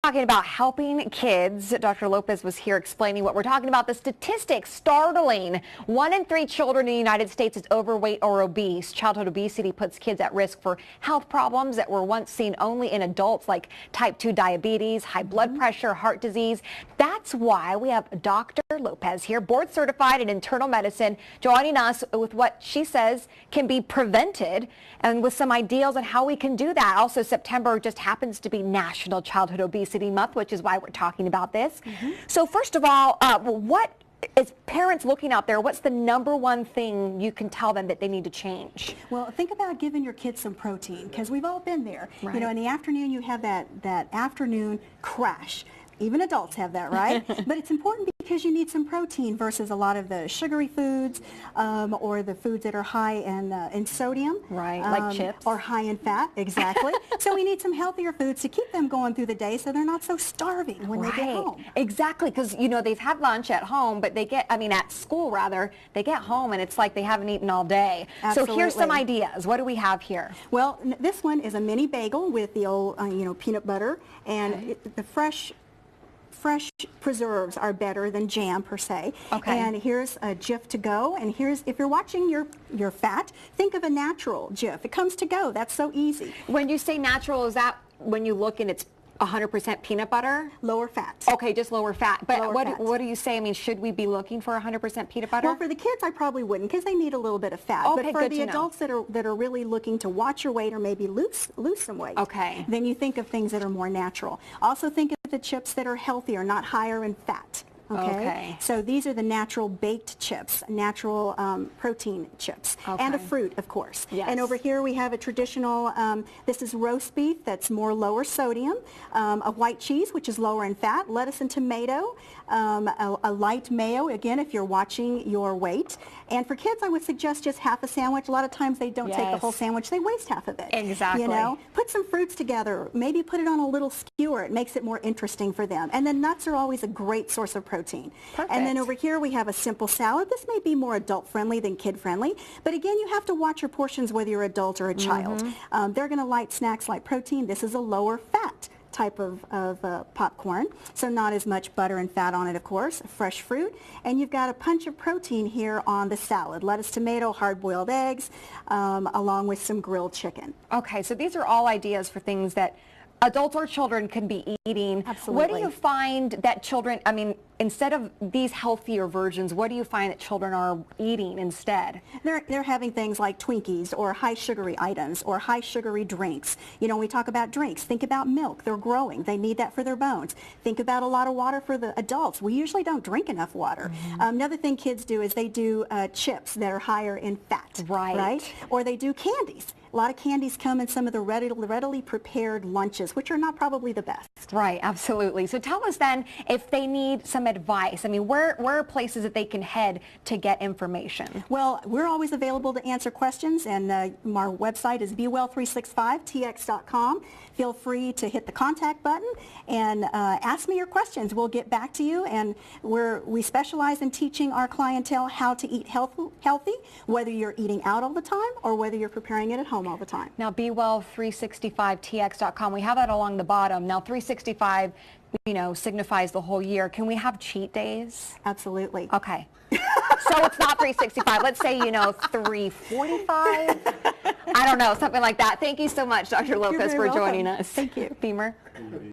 talking about helping kids. Dr. Lopez was here explaining what we're talking about. The statistics, startling. 1 in 3 children in the United States is overweight or obese. Childhood obesity puts kids at risk for health problems that were once seen only in adults, like type 2 diabetes, high blood pressure, heart disease. That's why we have Dr. Lopez here, board certified in internal medicine, joining us with what she says can be prevented and with some ideals on how we can do that. Also, September just happens to be National Childhood Obesity Month, which is why we're talking about this. So first of all, what is parents looking out there, what's the #1 thing you can tell them that they need to change? Well, think about giving your kids some protein, because we've all been there. Right. You know, in the afternoon you have that afternoon crash. Even adults have that, right? But it's important because you need some protein versus a lot of the sugary foods or the foods that are high in sodium. Right, like chips. Or high in fat, exactly. So we need some healthier foods to keep them going through the day so they're not so starving when they get home. Exactly, because, you know, they've had lunch at home, but they get, at school rather, they get home and it's like they haven't eaten all day. Absolutely. So here's some ideas. What do we have here? Well, this one is a mini bagel with the old, peanut butter, and the fresh preserves are better than jam per se. Okay. And here's a Jif to go. And here's, if you're watching your fat, think of a natural Jif. It comes to go. That's so easy. When you say natural, is that when you look and it's 100% peanut butter? Lower fat. Okay, just lower fat. But Lower fat. what do you say? Should we be looking for 100% peanut butter? Well, for the kids, I probably wouldn't, because they need a little bit of fat. Okay, but for good the to know. adults that are really looking to watch your weight or maybe lose some weight, Okay. then you think of things that are more natural. Also think of the chips that are healthier, not higher in fat. Okay. So these are the natural baked chips, natural protein chips, and a Okay. fruit, of course. Yes. And over here we have a traditional, this is roast beef that's more lower sodium, a white cheese, which is lower in fat, lettuce and tomato, a light mayo, again, if you're watching your weight. And for kids, I would suggest just half a sandwich. A lot of times they don't take the whole sandwich. They waste half of it. Exactly. You know, put some fruits together. Maybe put it on a little skewer. It makes it more interesting for them. And then nuts are always a great source of protein. Perfect. And then over here we have a simple salad. This may be more adult-friendly than kid-friendly. But again, you have to watch your portions whether you're an adult or a child. They're going to like snacks like protein. This is a lower fat type of popcorn, so not as much butter and fat on it, of course, fresh fruit, and you've got a punch of protein here on the salad, lettuce, tomato, hard-boiled eggs, along with some grilled chicken. Okay, so these are all ideas for things that adults or children can be eating. Absolutely. What do you find that children, instead of these healthier versions, what do you find that children are eating instead? They're having things like Twinkies or high sugary items or high sugary drinks. You know, when we talk about drinks, think about milk. They're growing. They need that for their bones. Think about a lot of water for the adults. We usually don't drink enough water. Another thing kids do is they do chips that are higher in fat. Right. Or they do candies. A lot of candies come in some of the readily prepared lunches, which are not probably the best. Right, absolutely. So tell us then if they need some advice. Where are places that they can head to get information? Well, we're always available to answer questions, and our website is bewell365tx.com. Feel free to hit the contact button and ask me your questions. We'll get back to you, and we specialize in teaching our clientele how to eat healthy, whether you're eating out all the time or whether you're preparing it at home all the time. Now, bewell365tx.com, we have that along the bottom. Now, 365, signifies the whole year. Can we have cheat days? Absolutely. Okay. So it's not 365. Let's say, 345. I don't know, something like that. Thank you so much, Dr. Lopez, for joining us. Thank you. Beamer.